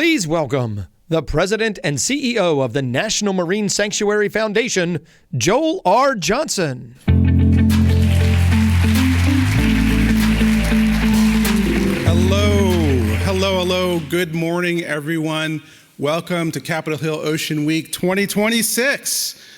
Please welcome the President and CEO of the National Marine Sanctuary Foundation, Joel R. Johnson. Hello. Good morning, everyone. Welcome to Capitol Hill Ocean Week 2026.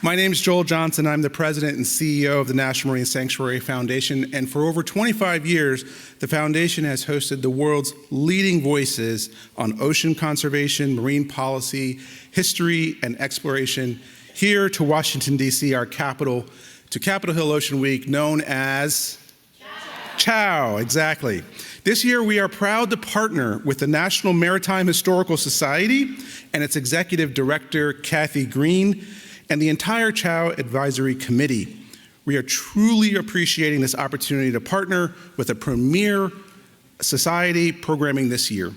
My name is Joel Johnson. I'm the President and CEO of the National Marine Sanctuary Foundation, and for over 25 years, the foundation has hosted the world's leading voices on ocean conservation, marine policy, history, and exploration here to Washington, D.C., our capital, to Capitol Hill Ocean Week, known as CHOW, exactly. This year, we are proud to partner with the National Maritime Historical Society and its Executive Director, Kathy Green, and the entire CHOW Advisory Committee. We are truly appreciating this opportunity to partner with a premier society programming this year.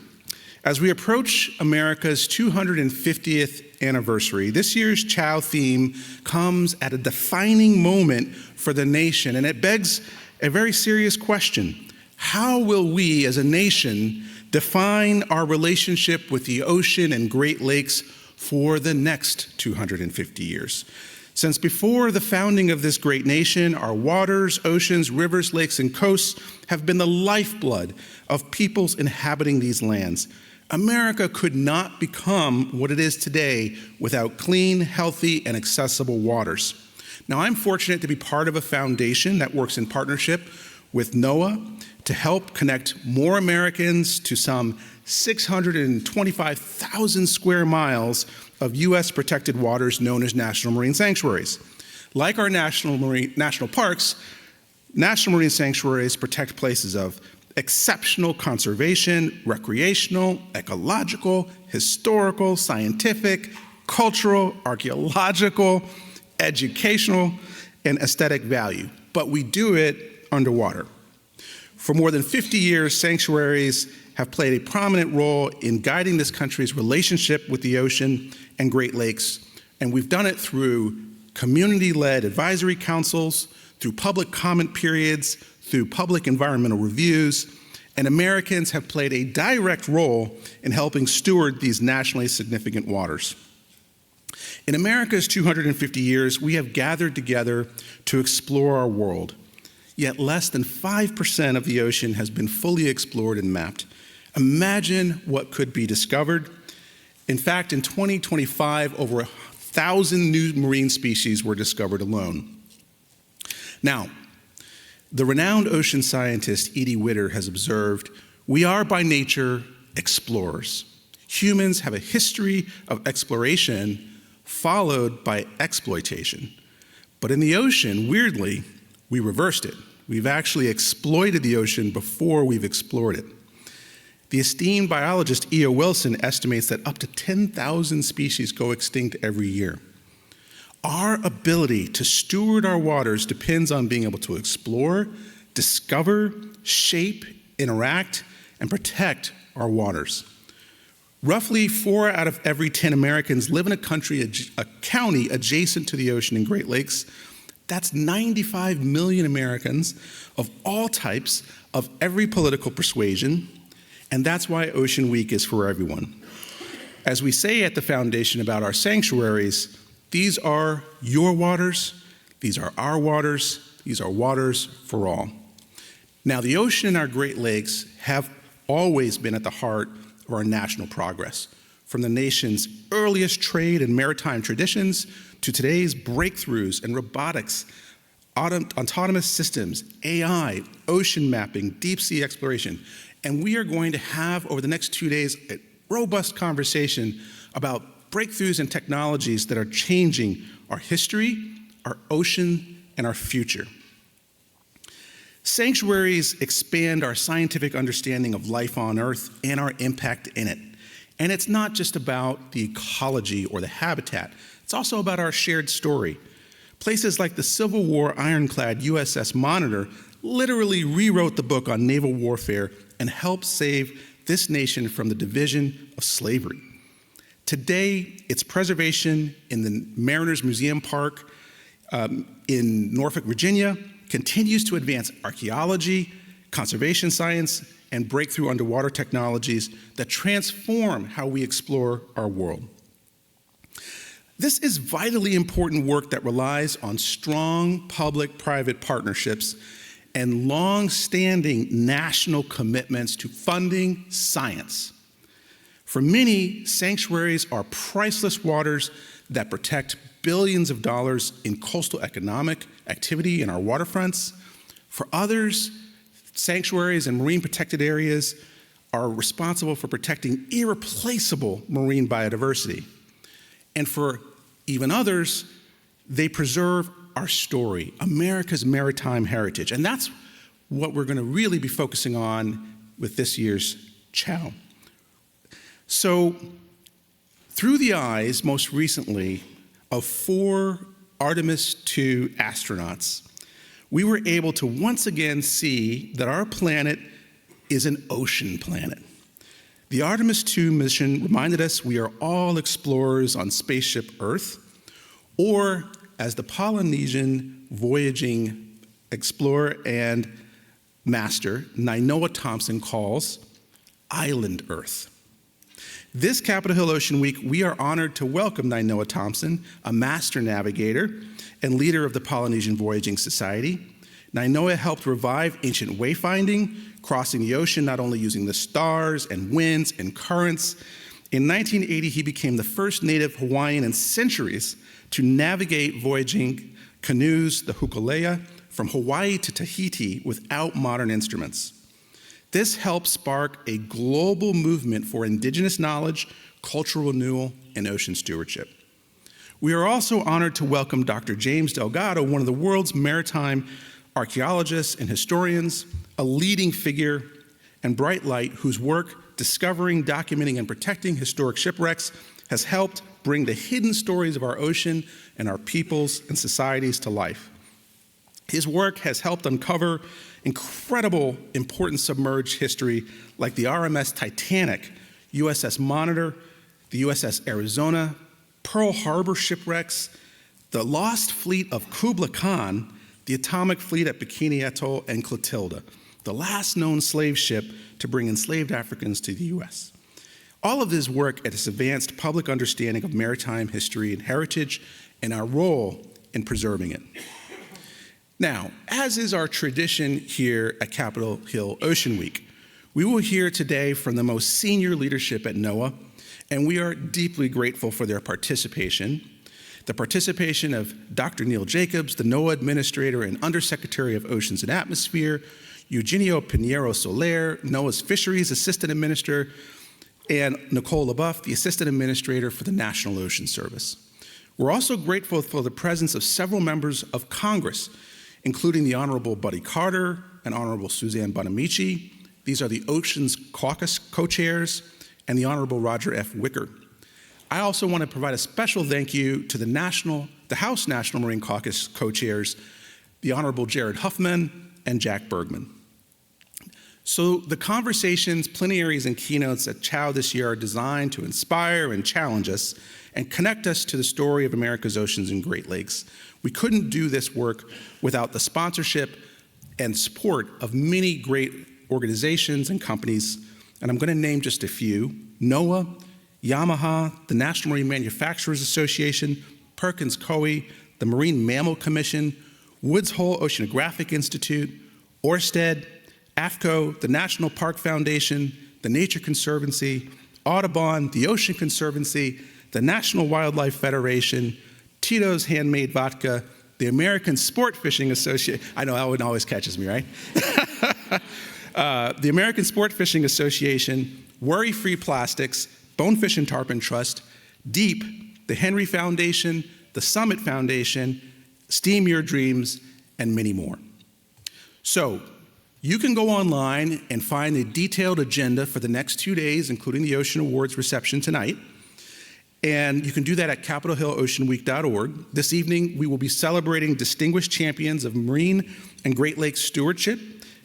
As we approach America's 250th anniversary, this year's CHOW theme comes at a defining moment for the nation, and it begs a very serious question. How will we as a nation define our relationship with the ocean and Great Lakes for the next 250 years? Since before the founding of this great nation, our waters, oceans, rivers, lakes, and coasts have been the lifeblood of peoples inhabiting these lands. America could not become what it is today without clean, healthy, and accessible waters. Now, I'm fortunate to be part of a foundation that works in partnership with NOAA to help connect more Americans to some 625,000 square miles of U.S. protected waters known as national marine sanctuaries. Like our national parks, national marine sanctuaries protect places of exceptional conservation, recreational, ecological, historical, scientific, cultural, archaeological, educational, and aesthetic value. But we do it underwater. For more than 50 years, sanctuaries have played a prominent role in guiding this country's relationship with the ocean and Great Lakes, and we've done it through community-led advisory councils, through public comment periods, through public environmental reviews, and Americans have played a direct role in helping steward these nationally significant waters. In America's 250 years, we have gathered together to explore our world, yet less than 5% of the ocean has been fully explored and mapped. Imagine what could be discovered. In fact, in 2025, over 1,000 new marine species were discovered alone. Now, the renowned ocean scientist Edie Widder has observed, we are by nature explorers. Humans have a history of exploration followed by exploitation. But in the ocean, weirdly, we reversed it. We've actually exploited the ocean before we've explored it. The esteemed biologist E.O. Wilson estimates that up to 10,000 species go extinct every year. Our ability to steward our waters depends on being able to explore, discover, shape, interact, and protect our waters. Roughly 4 out of every 10 Americans live in a county adjacent to the ocean and Great Lakes. That's 95 million Americans of all types, of every political persuasion, and that's why Ocean Week is for everyone. As we say at the foundation about our sanctuaries, these are your waters, these are our waters, these are waters for all. Now, the ocean and our Great Lakes have always been at the heart of our national progress, from the nation's earliest trade and maritime traditions to today's breakthroughs in robotics, autonomous systems, AI, ocean mapping, deep sea exploration. And we are going to have, over the next 2 days, a robust conversation about breakthroughs and technologies that are changing our history, our ocean, and our future. Sanctuaries expand our scientific understanding of life on Earth and our impact in it. And it's not just about the ecology or the habitat. It's also about our shared story. Places like the Civil War ironclad USS Monitor literally rewrote the book on naval warfare and helped save this nation from the division of slavery. Today, its preservation in the Mariners Museum Park in Norfolk, Virginia, continues to advance archaeology, conservation science, and breakthrough underwater technologies that transform how we explore our world. This is vitally important work that relies on strong public-private partnerships and long-standing national commitments to funding science. For many, sanctuaries are priceless waters that protect billions of dollars in coastal economic activity in our waterfronts. For others, sanctuaries and marine protected areas are responsible for protecting irreplaceable marine biodiversity. And for even others, they preserve our story, America's maritime heritage. And that's what we're going to really be focusing on with this year's CHOW. So, through the eyes, most recently, of 4 Artemis II astronauts, we were able to once again see that our planet is an ocean planet. The Artemis II mission reminded us we are all explorers on spaceship Earth, or as the Polynesian voyaging explorer and master, NOAA Thompson, calls, island Earth. This Capitol Hill Ocean Week, we are honored to welcome NOAA Thompson, a master navigator and leader of the Polynesian Voyaging Society. NOAA helped revive ancient wayfinding, crossing the ocean not only using the stars and winds and currents. In 1980, he became the first native Hawaiian in centuries to navigate voyaging canoes, the hukalea, from Hawaii to Tahiti without modern instruments. This helped spark a global movement for indigenous knowledge, cultural renewal, and ocean stewardship. We are also honored to welcome Dr. James Delgado, one of the world's maritime archaeologists and historians, a leading figure and bright light whose work discovering, documenting, and protecting historic shipwrecks has helped bring the hidden stories of our ocean and our peoples and societies to life. His work has helped uncover incredible, important submerged history like the RMS Titanic, USS Monitor, the USS Arizona, Pearl Harbor shipwrecks, the lost fleet of Kubla Khan, the atomic fleet at Bikini Atoll, and Clotilda, the last known slave ship to bring enslaved Africans to the US. All of this work has advanced public understanding of maritime history and heritage and our role in preserving it. Now, as is our tradition here at Capitol Hill Ocean Week, we will hear today from the most senior leadership at NOAA, and we are deeply grateful for their participation. The participation of Dr. Neil Jacobs, the NOAA Administrator and Undersecretary of Oceans and Atmosphere, Eugenio Pinheiro Soler, NOAA's Fisheries Assistant Administrator, and Nicole LaBeouf, the Assistant Administrator for the National Ocean Service. We're also grateful for the presence of several members of Congress, including the Honorable Buddy Carter and Honorable Suzanne Bonamici. These are the Oceans Caucus co-chairs, and the Honorable Roger F. Wicker. I also want to provide a special thank you to the House National Marine Caucus co-chairs, the Honorable Jared Huffman and Jack Bergman. So the conversations, plenaries, and keynotes at CHOW this year are designed to inspire and challenge us and connect us to the story of America's oceans and Great Lakes. We couldn't do this work without the sponsorship and support of many great organizations and companies, and I'm going to name just a few: NOAA, Yamaha, the National Marine Manufacturers Association, Perkins Coie, the Marine Mammal Commission, Woods Hole Oceanographic Institute, Ørsted, AFCO, the National Park Foundation, the Nature Conservancy, Audubon, the Ocean Conservancy, the National Wildlife Federation, Tito's Handmade Vodka, the American Sport Fishing Association. I know that one always catches me, right? The American Sport Fishing Association, Worry Free Plastics, Bonefish and Tarpon Trust, DEEP, the Henry Foundation, the Summit Foundation, Steam Your Dreams, and many more. So, you can go online and find a detailed agenda for the next 2 days, including the Ocean Awards reception tonight. And you can do that at capitolhilloceanweek.org. This evening, we will be celebrating distinguished champions of marine and Great Lakes stewardship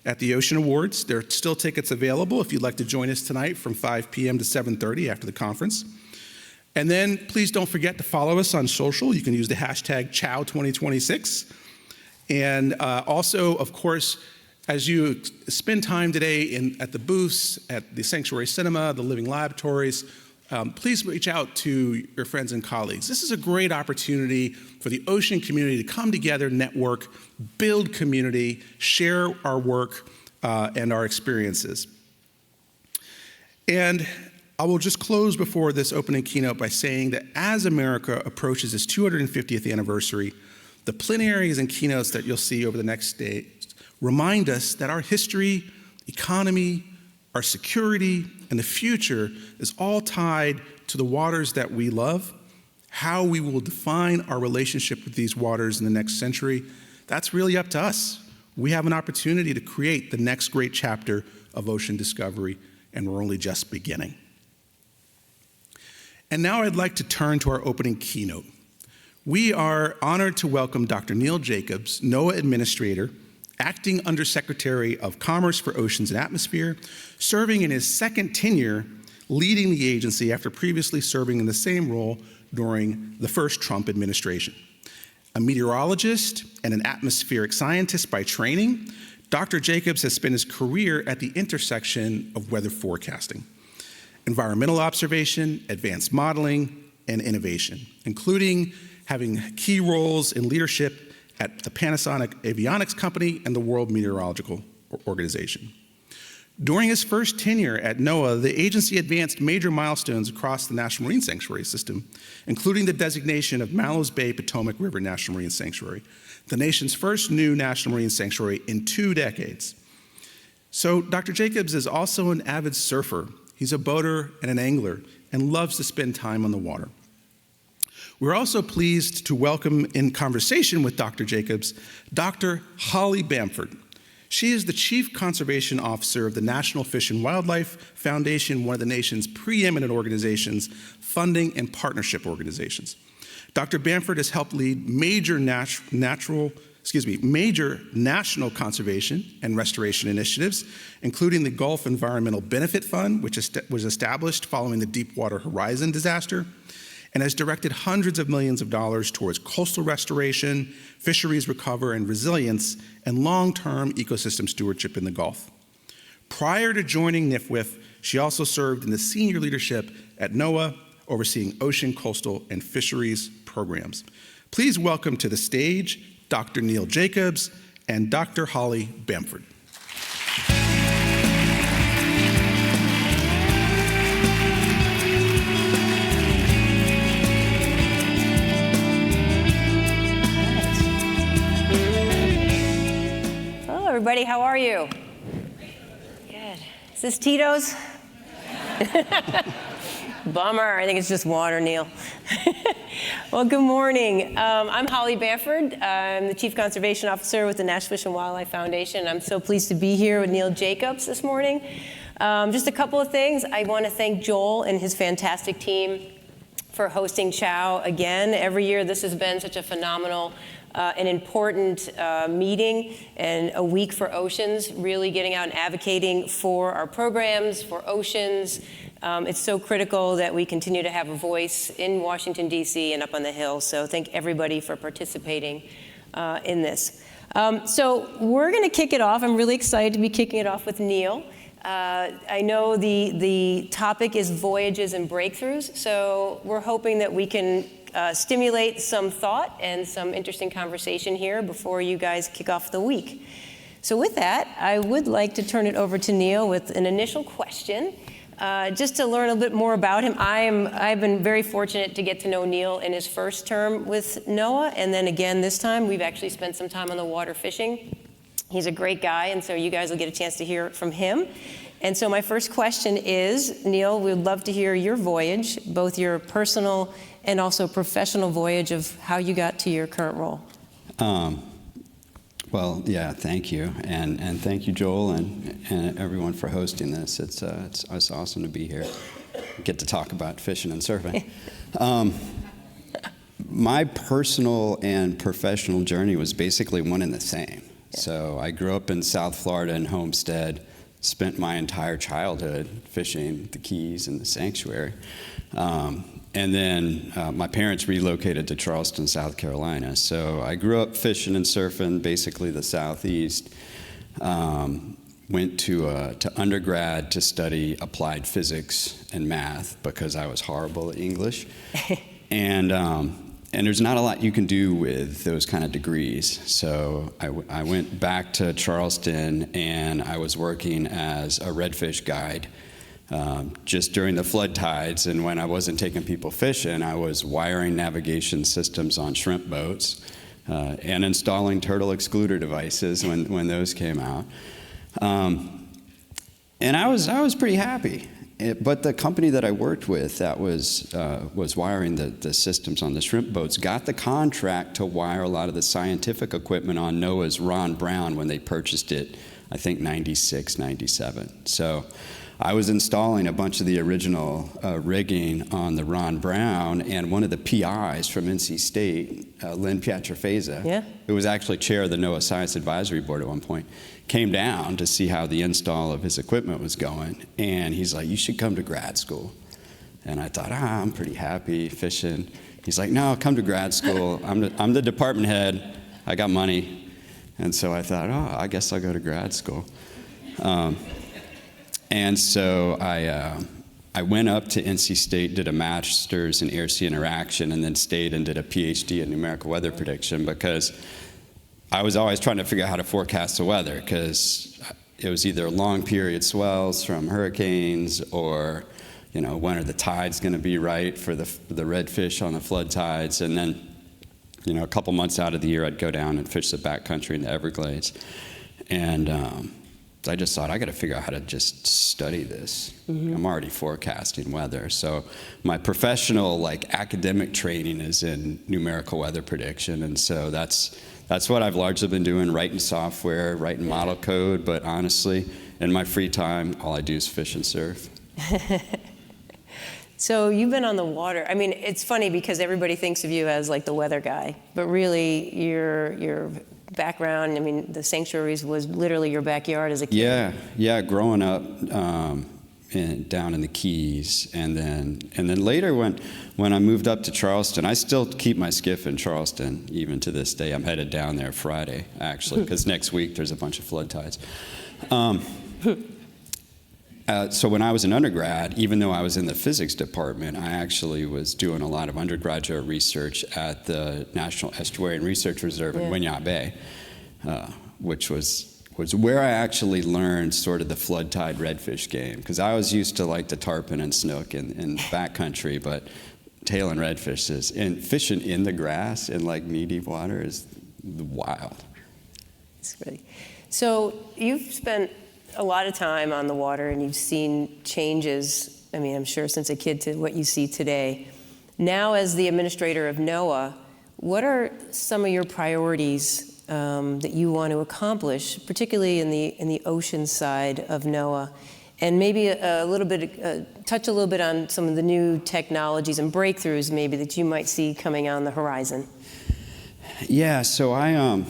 at the Ocean Awards. There are still tickets available if you'd like to join us tonight from 5 p.m. to 7:30 after the conference. And then please don't forget to follow us on social. You can use the hashtag CHOW2026. And also, of course, As you spend time today at the booths, at the Sanctuary Cinema, the Living Laboratories, please reach out to your friends and colleagues. This is a great opportunity for the ocean community to come together, network, build community, share our work and our experiences. And I will just close before this opening keynote by saying that as America approaches its 250th anniversary, the plenaries and keynotes that you'll see over the next day remind us that our history, economy, our security, and the future is all tied to the waters that we love. How we will define our relationship with these waters in the next century, that's really up to us. We have an opportunity to create the next great chapter of ocean discovery, and we're only just beginning. And now I'd like to turn to our opening keynote. We are honored to welcome Dr. Neil Jacobs, NOAA Administrator, Acting Undersecretary of Commerce for Oceans and Atmosphere, serving in his second tenure leading the agency after previously serving in the same role during the first Trump administration. A meteorologist and an atmospheric scientist by training, Dr. Jacobs has spent his career at the intersection of weather forecasting, environmental observation, advanced modeling, and innovation, including having key roles in leadership at the Panasonic Avionics Company and the World Meteorological Organization. During his first tenure at NOAA, the agency advanced major milestones across the National Marine Sanctuary System, including the designation of Mallows Bay Potomac River National Marine Sanctuary, the nation's first new National Marine Sanctuary in 2 decades. So Dr. Jacobs is also an avid surfer. He's a boater and an angler and loves to spend time on the water. We're also pleased to welcome in conversation with Dr. Jacobs, Dr. Holly Bamford. She is the Chief Conservation Officer of the National Fish and Wildlife Foundation, one of the nation's preeminent organizations, funding and partnership organizations. Dr. Bamford has helped lead major national conservation and restoration initiatives, including the Gulf Environmental Benefit Fund, which was established following the Deepwater Horizon disaster, and has directed hundreds of millions of dollars towards coastal restoration, fisheries recovery and resilience, and long-term ecosystem stewardship in the Gulf. Prior to joining NIFWF, she also served in the senior leadership at NOAA, overseeing ocean, coastal, and fisheries programs. Please welcome to the stage Dr. Neil Jacobs and Dr. Holly Bamford. Everybody, how are you? Good. Is this Tito's? Bummer. I think it's just water, Neil. Well, good morning. I'm Holly Bamford. I'm the Chief Conservation Officer with the National Fish and Wildlife Foundation. I'm so pleased to be here with Neil Jacobs this morning. Just a couple of things. I want to thank Joel and his fantastic team for hosting CHOW again. Every year, this has been such a phenomenal an important meeting and a week for oceans, really getting out and advocating for our programs, for oceans. It's so critical that we continue to have a voice in Washington, D.C. and up on the Hill. So thank everybody for participating in this. So we're going to kick it off. I'm really excited to be kicking it off with Neil. I know the topic is voyages and breakthroughs, so we're hoping that we can stimulate some thought and some interesting conversation here before you guys kick off the week. So with that, I would like to turn it over to Neil with an initial question, just to learn a bit more about him. I've been very fortunate to get to know Neil in his first term with NOAA, and then again this time, we've actually spent some time on the water fishing. He's a great guy, and so you guys will get a chance to hear from him. And so my first question is, Neil, we'd love to hear your voyage, both your personal and also professional voyage of how you got to your current role. Well, yeah, thank you. And thank you, Joel, and everyone for hosting this. It's awesome to be here, get to talk about fishing and surfing. My personal and professional journey was basically one and the same. Yeah. So I grew up in South Florida in Homestead, spent my entire childhood fishing the Keys and the Sanctuary. And then my parents relocated to Charleston, South Carolina. So I grew up fishing and surfing, basically the Southeast. Went to undergrad to study applied physics and math because I was horrible at English. And there's not a lot you can do with those kind of degrees. So I went back to Charleston, and I was working as a redfish guide just during the flood tides. And when I wasn't taking people fishing, I was wiring navigation systems on shrimp boats and installing turtle excluder devices when those came out. And I was pretty happy. But the company that I worked with that was wiring the systems on the shrimp boats got the contract to wire a lot of the scientific equipment on NOAA's Ron Brown when they purchased it, I think 96, 97. So I was installing a bunch of the original rigging on the Ron Brown, and one of the PIs from NC State, Lynn Pietrafesa, who was actually chair of the NOAA Science Advisory Board at one point, came down to see how the install of his equipment was going, and he's like, "You should come to grad school." And I thought, I'm pretty happy fishing. He's like, "No, come to grad school. I'm the department head. I got money." And so I thought, I guess I'll go to grad school. And so I went up to NC State, did a master's in air-sea interaction, and then stayed and did a Ph.D. in numerical weather prediction because I was always trying to figure out how to forecast the weather, because it was either long period swells from hurricanes or, when are the tides going to be right for the redfish on the flood tides. And then, a couple months out of the year, I'd go down and fish the backcountry in the Everglades. And I just thought, I got to figure out how to just study this. I'm already forecasting weather. So my professional, academic training is in numerical weather prediction. And so that's what I've largely been doing, writing software, writing model code. But honestly, in my free time, all I do is fish and surf. So you've been on the water. I mean, it's funny because everybody thinks of you as the weather guy, but really your background, the sanctuaries was literally your backyard as a kid. Yeah, growing up down in the Keys, and then later when I moved up to Charleston, I still keep my skiff in Charleston even to this day. I'm headed down there Friday, actually, because next week there's a bunch of flood tides. So when I was an undergrad, even though I was in the physics department, I actually was doing a lot of undergraduate research at the National Estuarine Research Reserve in Winyah Bay, which was where I actually learned sort of the flood tide redfish game. Because I was used to the tarpon and snook in the backcountry, but tailing redfish and fishing in the grass in knee-deep water is wild. It's really. So you've spent a lot of time on the water, and you've seen changes, I'm sure since a kid to what you see today. Now, as the administrator of NOAA, what are some of your priorities that you want to accomplish, particularly in the ocean side of NOAA? And maybe touch a little bit on some of the new technologies and breakthroughs maybe that you might see coming on the horizon. Yeah, so I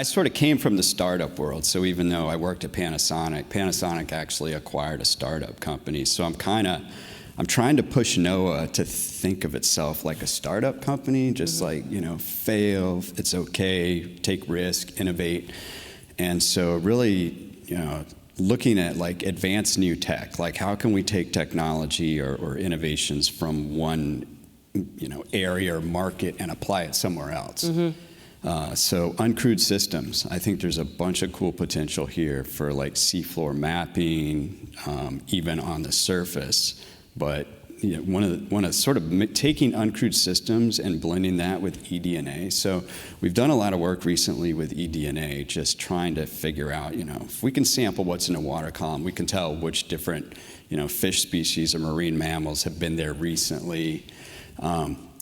sort of came from the startup world. So even though I worked at Panasonic actually acquired a startup company. So I'm trying to push NOAA to think of itself like a startup company, just fail, it's okay, take risk, innovate. And so really, looking at advanced new tech, how can we take technology or innovations from one, area or market and apply it somewhere else. So uncrewed systems, I think there's a bunch of cool potential here for seafloor mapping, even on the surface. But one of sort of taking uncrewed systems and blending that with eDNA. So we've done a lot of work recently with eDNA, just trying to figure out, if we can sample what's in a water column, we can tell which different, fish species or marine mammals have been there recently.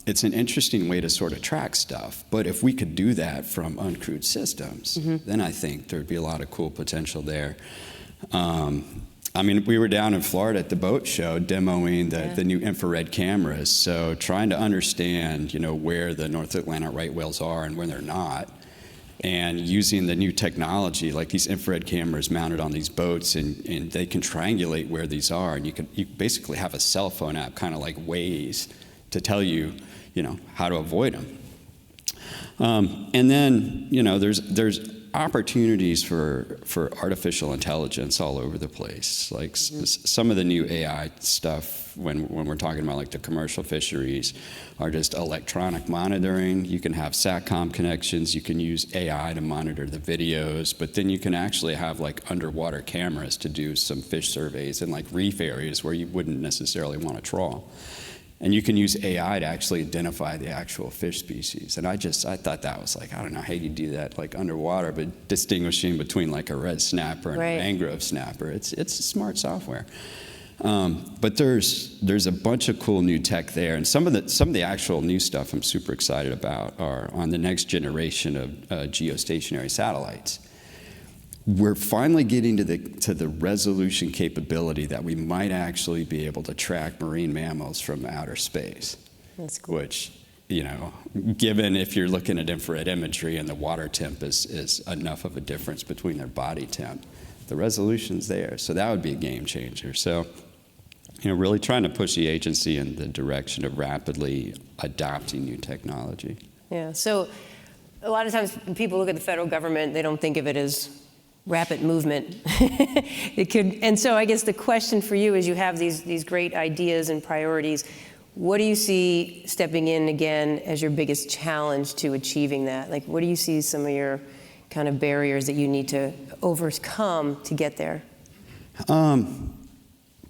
It's an interesting way to sort of track stuff. But if we could do that from uncrewed systems, then I think there'd be a lot of cool potential there. We were down in Florida at the boat show demoing the new infrared cameras. So trying to understand, where the North Atlantic right whales are and when they're not. And using the new technology, like these infrared cameras mounted on these boats, and they can triangulate where these are. And you basically have a cell phone app, kind of like Waze, to tell you, how to avoid them. And then, there's opportunities for artificial intelligence all over the place. Like some of the new AI stuff, when we're talking about like the commercial fisheries, are just electronic monitoring. You can have SATCOM connections. You can use AI to monitor the videos, but then you can actually have like underwater cameras to do some fish surveys in like reef areas where you wouldn't necessarily want to trawl. And you can use AI to actually identify the actual fish species. And I thought that was like, I don't know how you do that like underwater, but distinguishing between like a red snapper and a mangrove snapper, it's smart software. But there's a bunch of cool new tech there, and some of the actual new stuff I'm super excited about are on the next generation of geostationary satellites. We're finally getting to the resolution capability that we might actually be able to track marine mammals from outer space. That's cool. Which, you know, given if you're looking at infrared imagery and the water temp is enough of a difference between their body temp, the resolution's there. So that would be a game changer. So, you know, really trying to push the agency in the direction of rapidly adopting new technology. Yeah. So a lot of times when people look at the federal government, they don't think of it as rapid movement. It could, and so I guess the question for you is, you have these great ideas and priorities. What do you see stepping in again as your biggest challenge to achieving that? Like, what do you see some of your kind of barriers that you need to overcome to get there?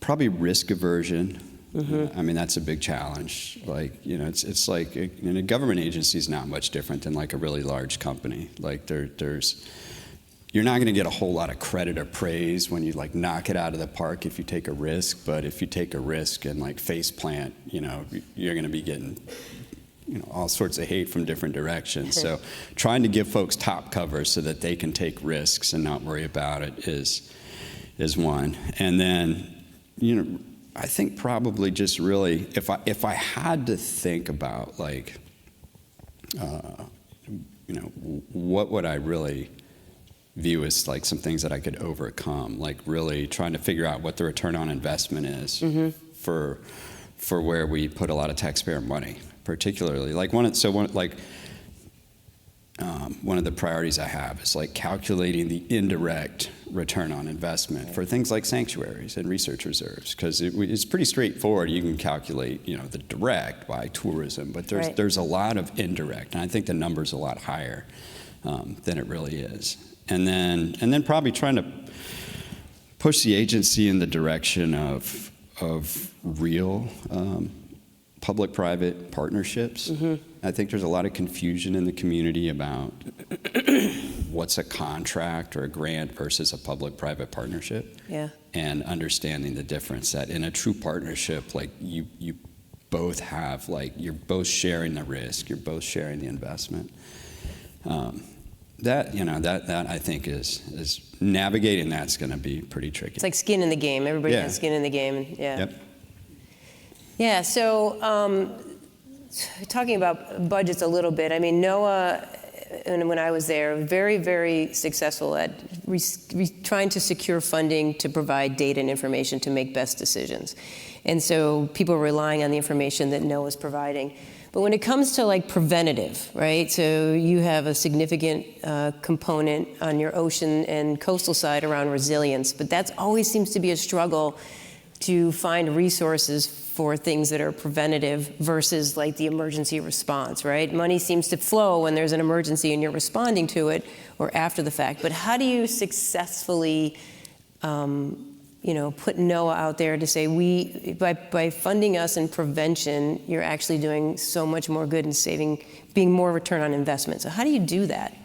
Probably risk aversion. Mm-hmm. I mean, that's a big challenge. Like, you know, it's like a government agency is not much different than like a really large company. Like you're not going to get a whole lot of credit or praise when you like knock it out of the park if you take a risk, but if you take a risk and like face plant, you know, you're going to be getting, you know, all sorts of hate from different directions. So trying to give folks top cover so that they can take risks and not worry about it is one. And then, you know, I think probably just really, if I had to think about like, you know, what would I really view as like some things that I could overcome, like really trying to figure out what the return on investment is for where we put a lot of taxpayer money, particularly. Like one of the priorities I have is like calculating the indirect return on investment for things like sanctuaries and research reserves, because it's pretty straightforward. You can calculate, you know, the direct by tourism, but there's a lot of indirect, and I think the number's a lot higher than it really is. And then probably trying to push the agency in the direction of real public-private partnerships. I think there's a lot of confusion in the community about what's a contract or a grant versus a public-private partnership. Yeah. And understanding the difference, that in a true partnership, like you both have, like, you're both sharing the risk, you're both sharing the investment. That I think is navigating that's going to be pretty tricky. It's like skin in the game. Everybody has skin in the game. Yeah. Yep. Yeah. So talking about budgets a little bit, I mean, NOAA, and when I was there, very, very successful at trying to secure funding to provide data and information to make best decisions. And so people are relying on the information that NOAA is providing. But when it comes to like preventative, right? So you have a significant component on your ocean and coastal side around resilience, but that always seems to be a struggle to find resources for things that are preventative versus like the emergency response, right? Money seems to flow when there's an emergency and you're responding to it, or after the fact. But how do you successfully put NOAA out there to say, by funding us in prevention, you're actually doing so much more good and being more return on investment. So how do you do that?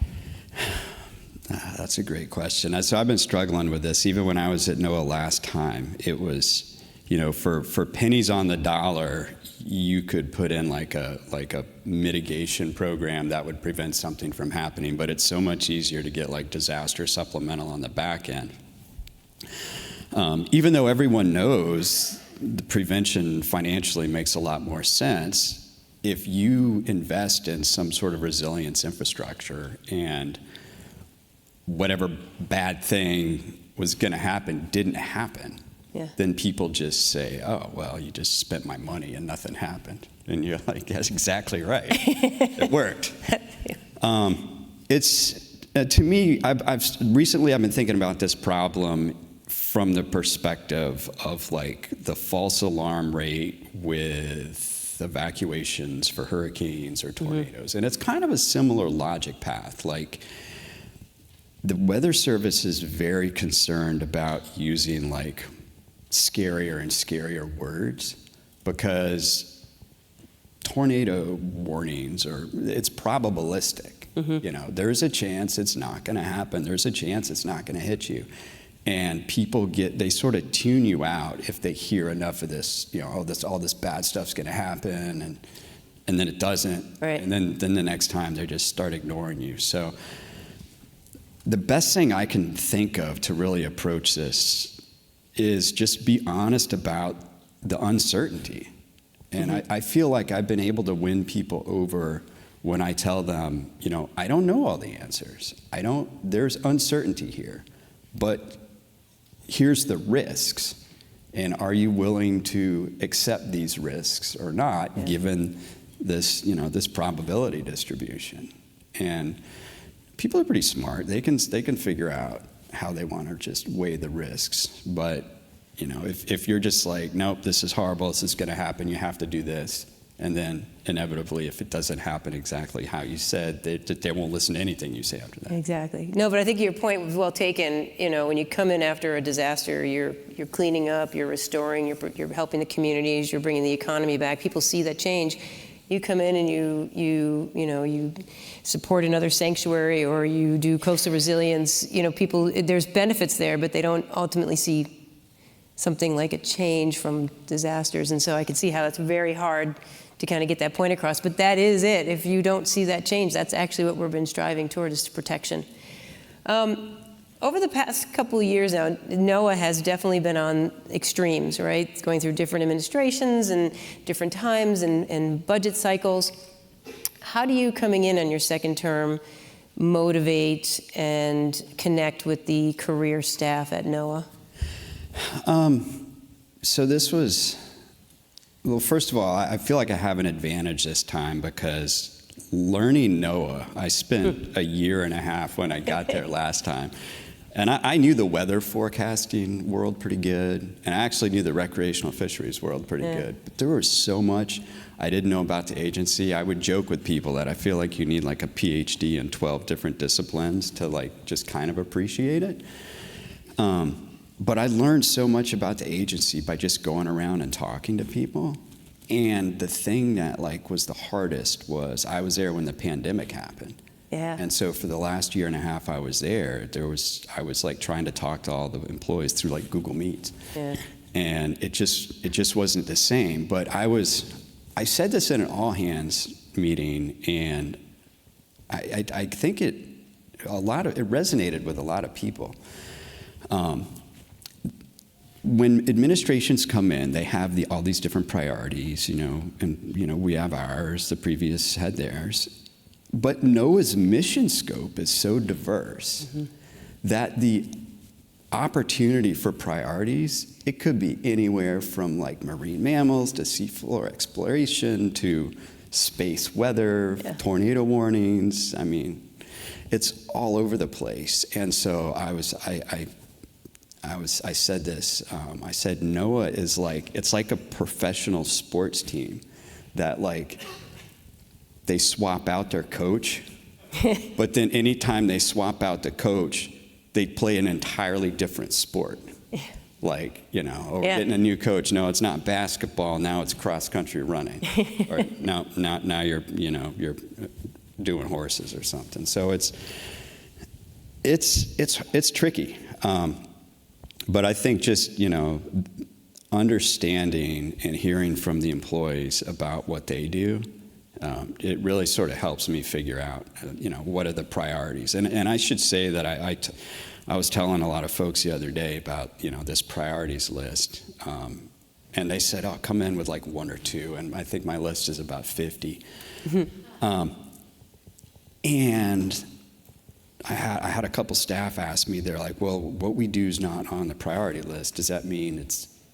That's a great question. So I've been struggling with this. Even when I was at NOAA last time, it was, you know, for pennies on the dollar, you could put in like a mitigation program that would prevent something from happening. But it's so much easier to get like disaster supplemental on the back end. Even though everyone knows the prevention financially makes a lot more sense, if you invest in some sort of resilience infrastructure and whatever bad thing was going to happen didn't happen, then people just say, oh, well, you just spent my money and nothing happened. And you're like, that's exactly right. It worked. To me, recently I've been thinking about this problem from the perspective of like the false alarm rate with evacuations for hurricanes or tornadoes. And it's kind of a similar logic path. Like the Weather Service is very concerned about using like scarier and scarier words because tornado warnings it's probabilistic. You know, there's a chance it's not going to happen. There's a chance it's not going to hit you. And people they sort of tune you out if they hear enough of this, you know, all this bad stuff's going to happen, and then it doesn't. Right. And then the next time they just start ignoring you. So the best thing I can think of to really approach this is just be honest about the uncertainty. And I feel like I've been able to win people over when I tell them, you know, I don't know all the answers. There's uncertainty here, but here's the risks. And are you willing to accept these risks or not, given this, you know, this probability distribution? And people are pretty smart. They can figure out how they want to just weigh the risks. But, you know, if you're just like, nope, this is horrible, this is going to happen, you have to do this. And then inevitably, if it doesn't happen exactly how you said, they won't listen to anything you say after that. Exactly. No, but I think your point was well taken. You know, when you come in after a disaster, you're cleaning up, you're restoring, you're helping the communities, you're bringing the economy back. People see that change. You come in and you support another sanctuary or you do coastal resilience. You know, there's benefits there, but they don't ultimately see something like a change from disasters. And so I can see how it's very hard to kind of get that point across. But that is it. If you don't see that change, that's actually what we've been striving toward, is protection. Over the past couple of years now, NOAA has definitely been on extremes, right? It's going through different administrations and different times and budget cycles. How do you, coming in on your second term, motivate and connect with the career staff at NOAA? So this was, well, first of all, I feel like I have an advantage this time because learning NOAA, I spent a year and a half when I got there last time. And I knew the weather forecasting world pretty good, and I actually knew the recreational fisheries world pretty good. But there was so much I didn't know about the agency. I would joke with people that I feel like you need like a Ph.D. in 12 different disciplines to like just kind of appreciate it. But I learned so much about the agency by just going around and talking to people. And the thing that like was the hardest was I was there when the pandemic happened. Yeah. And so for the last year and a half I was there, I was like trying to talk to all the employees through like Google Meets. Yeah. And it just wasn't the same. But I said this in an all hands meeting, and I think it resonated with a lot of people. When administrations come in, they have all these different priorities, and we have ours, the previous had theirs. But NOAA's mission scope is so diverse that the opportunity for priorities, it could be anywhere from like marine mammals to seafloor exploration to space weather, tornado warnings. I mean, it's all over the place. And so I said this. I said NOAA is it's like a professional sports team that like they swap out their coach, but then anytime they swap out the coach, they play an entirely different sport. Getting a new coach. No, it's not basketball. Now it's cross country running. Or now you're doing horses or something. So it's tricky. But I think just, understanding and hearing from the employees about what they do, it really sort of helps me figure out, what are the priorities. And I should say that I was telling a lot of folks the other day about, this priorities list. And they said, oh, come in with like one or two. And I think my list is about 50. And I had a couple staff ask me, they're like, well, what we do is not on the priority list. Does that mean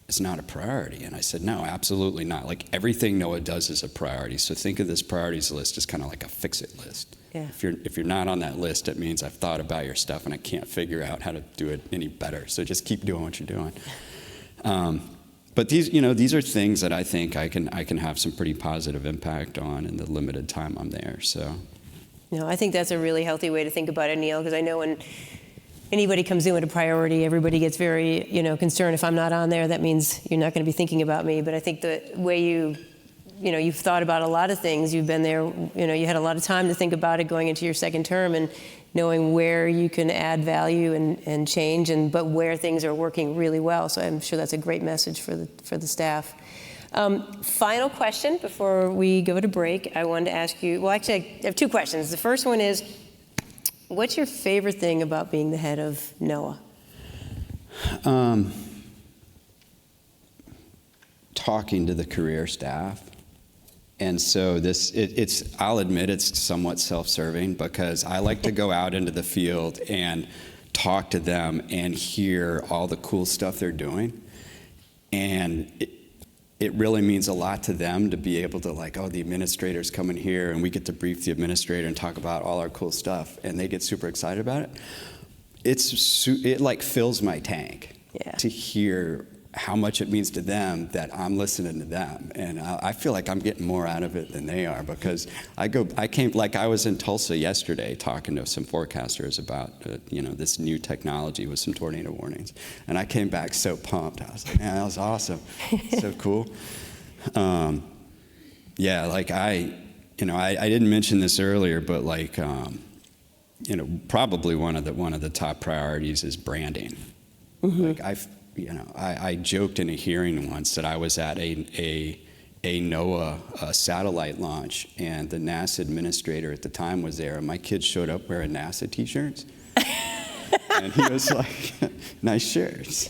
it's not a priority. And I said, no, absolutely not. Like everything NOAA does is a priority. So think of this priorities list as kind of like a fix-it list. Yeah. If you're not on that list, it means I've thought about your stuff and I can't figure out how to do it any better. So just keep doing what you're doing. But these are things that I think I can have some pretty positive impact on in the limited time I'm there. So. No, I think that's a really healthy way to think about it, Neil, because I know when anybody comes in with a priority, everybody gets very, concerned. If I'm not on there, that means you're not going to be thinking about me. But I think the way you've thought about a lot of things, you've been there, you had a lot of time to think about it going into your second term and knowing where you can add value and change, but where things are working really well. So I'm sure that's a great message for the staff. Final question before we go to break. I wanted to ask you, well, actually, I have two questions. The first one is, what's your favorite thing about being the head of NOAA? Talking to the career staff. And so I'll admit it's somewhat self-serving because I like to go out into the field and talk to them and hear all the cool stuff they're doing. And it really means a lot to them to be able to the administrator's coming here and we get to brief the administrator and talk about all our cool stuff and they get super excited about it. It fills my tank to hear how much it means to them that I'm listening to them. And I feel like I'm getting more out of it than they are because I was in Tulsa yesterday talking to some forecasters about, this new technology with some tornado warnings. And I came back so pumped. I was like, man, that was awesome. So cool. I didn't mention this earlier, but probably one of the top priorities is branding. Mm-hmm. I joked in a hearing once that I was at a NOAA satellite launch, and the NASA administrator at the time was there, and my kids showed up wearing NASA T-shirts. And he was like, nice shirts.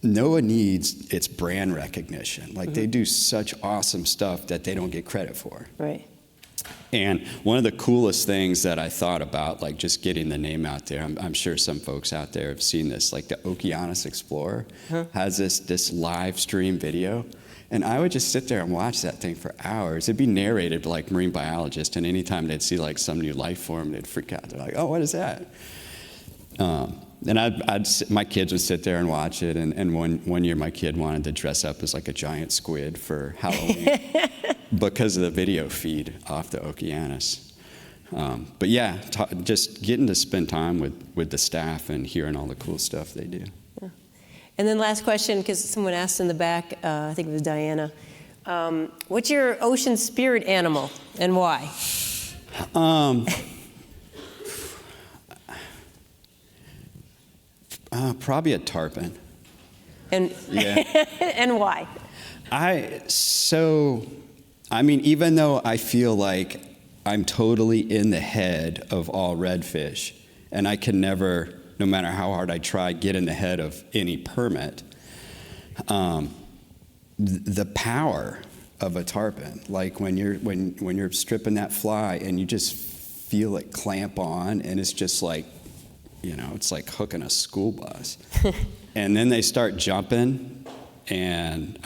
NOAA needs its brand recognition. They do such awesome stuff that they don't get credit for. Right. And one of the coolest things that I thought about, just getting the name out there, I'm sure some folks out there have seen this, the Okeanos Explorer has this live stream video. And I would just sit there and watch that thing for hours. It'd be narrated by marine biologists, and anytime they'd see some new life form, they'd freak out. They're like, oh, what is that? And my kids would sit there and watch it. And one year my kid wanted to dress up as a giant squid for Halloween. Because of the video feed off the Okeanos. But yeah, just getting to spend time with the staff and hearing all the cool stuff they do. Yeah. And then last question, because someone asked in the back, I think it was Diana, what's your ocean spirit animal and why? Probably a tarpon. And, and why? Even though I feel like I'm totally in the head of all redfish, and I can never, no matter how hard I try, get in the head of any permit, the power of a tarpon, when you're stripping that fly and you just feel it clamp on, and it's just it's like hooking a school bus. And then they start jumping, and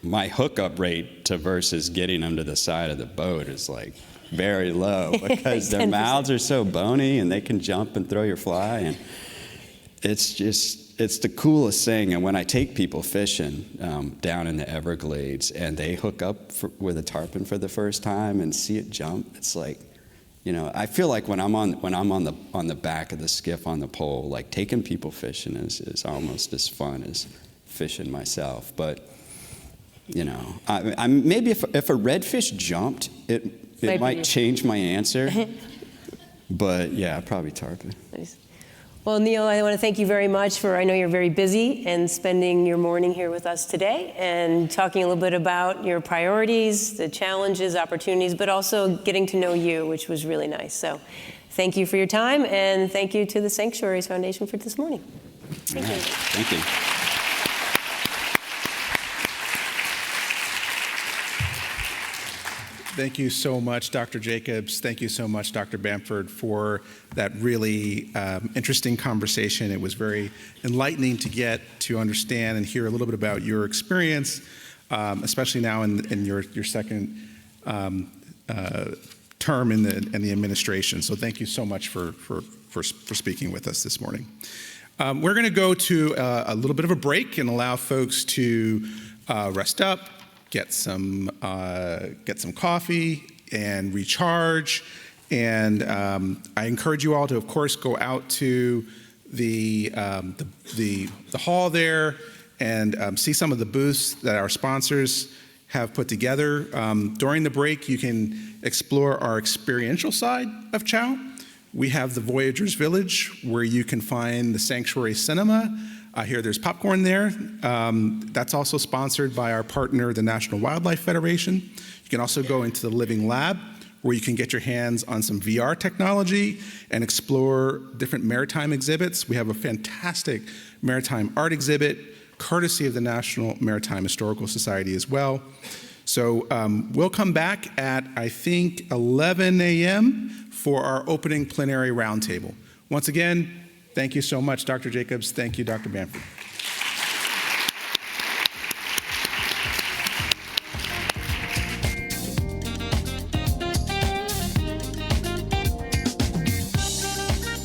my hookup rate versus getting them to the side of the boat is very low because their mouths are so bony and they can jump and throw your fly, and it's the coolest thing. And when I take people fishing down in the Everglades and they hook up with a tarpon for the first time and see it jump, it's I feel like when I'm on the back of the skiff on the pole, taking people fishing is almost as fun as fishing myself. But maybe if a redfish jumped, it might change my answer. But yeah, probably tarpon. Nice. Well, Neil, I want to thank you very much I know you're very busy, and spending your morning here with us today and talking a little bit about your priorities, the challenges, opportunities, but also getting to know you, which was really nice. So thank you for your time, and thank you to the Sanctuaries Foundation for this morning. Thank you. Thank you. Thank you so much, Dr. Jacobs. Thank you so much, Dr. Bamford, for that really interesting conversation. It was very enlightening to get to understand and hear a little bit about your experience, especially now in your second term in the administration. So thank you so much for speaking with us this morning. We're going to go to a little bit of a break and allow folks to rest up, get some coffee, and recharge. And I encourage you all to, of course, go out to the hall there and see some of the booths that our sponsors have put together. During the break, you can explore our experiential side of CHOW. We have the Voyagers Village, where you can find the Sanctuary Cinema. I hear there's popcorn there. That's also sponsored by our partner, the National Wildlife Federation. You can also go into the Living Lab, where you can get your hands on some VR technology and explore different maritime exhibits. We have a fantastic maritime art exhibit, courtesy of the National Maritime Historical Society as well. So we'll come back at, I think, 11 a.m. for our opening plenary roundtable. Once again, thank you so much, Dr. Jacobs. Thank you, Dr. Bamford.